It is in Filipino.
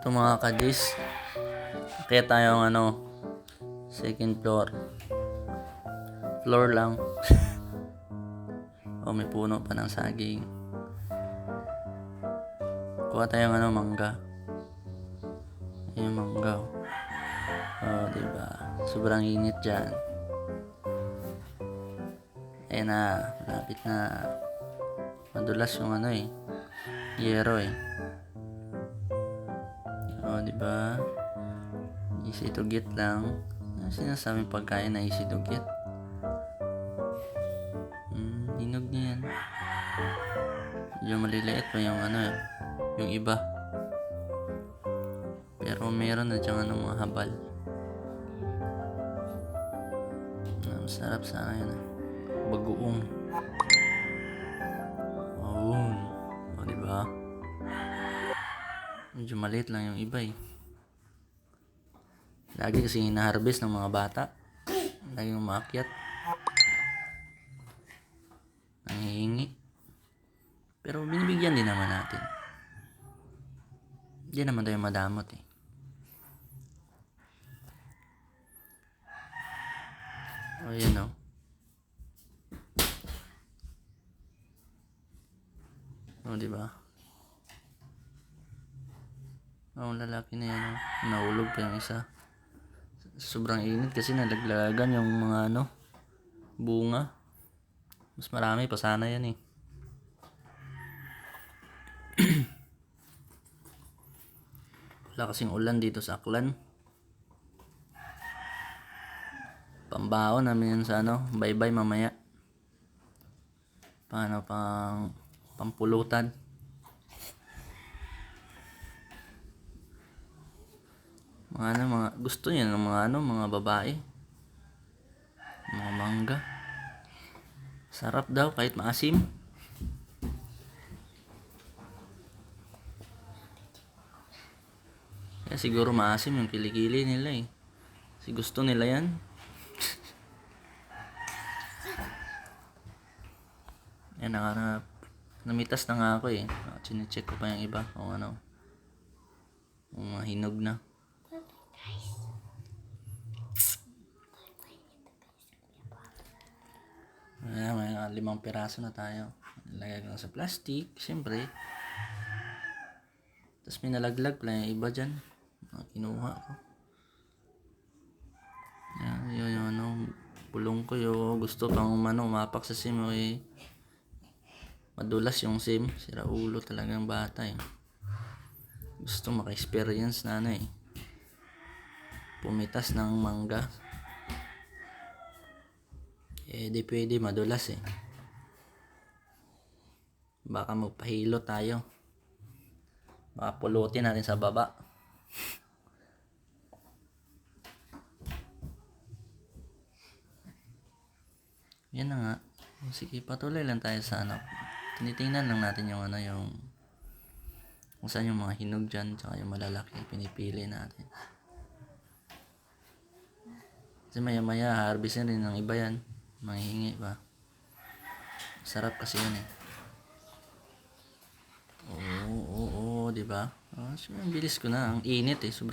Ito mga kadis, kaya tayong second floor. Floor lang. May puno pa ng saging. Kuha tayong mangga. Yung mangga. Diba? Sobrang init dyan. Ayan na, malapit na. Madulas yung yero diba? Easy to get lang. Sinasabing pagkain na easy to get. Hinog niya yan. Medyo maliliit pa yung yung iba. Pero meron na dyan mga habal. Masarap sana yan. Bagoong. Diba? Medyo maliit lang yung iba Lagi kasi hina-harvest ng mga bata. Lagi yung maakyat. Nangihingi. Pero binibigyan din naman natin. Hindi naman tayo madamot Ayan diba? Ang lalaki na yan Nahulog pa yung isa. Sobrang init kasi nalaglagan yung mga bunga. Mas marami pa sana yan Wala kasing ulan dito sa Aklan. Pambaon namin yan sa bye-bye mamaya. Pampulutan. Mga gusto niya ng mga babae. Mga mangga. Sarap daw kahit maasim. Kaya siguro maasim yung kilikili nila Kasi gusto nila yan. Yan namitas na nga ako Chine-check ko pa yung iba kung kung hinog na. May 5 piraso na tayo. Nilagay ko lang sa plastic, siyempre. Tapos may nalaglag pala yung iba dyan. Kinuha ko. Yan, pulong ko gusto pang umapak sa SIM madulas yung SIM. Sira ulo talagang bata Gusto maka-experience na pumitas ng mangga. Di pwede madulas Baka magpahilo tayo. Baka pulutin natin sa baba. Yan na nga. Sige, patuloy lang tayo sa tinitingnan lang natin yung yung kung saan yung mga hinog dyan tsaka yung malalaki pinipili natin. Kasi maya harvest na rin ng iba yan. Manghihingi pa. Sarap kasi yun Oo, diba? Ang bilis ko na. Ang init sobrang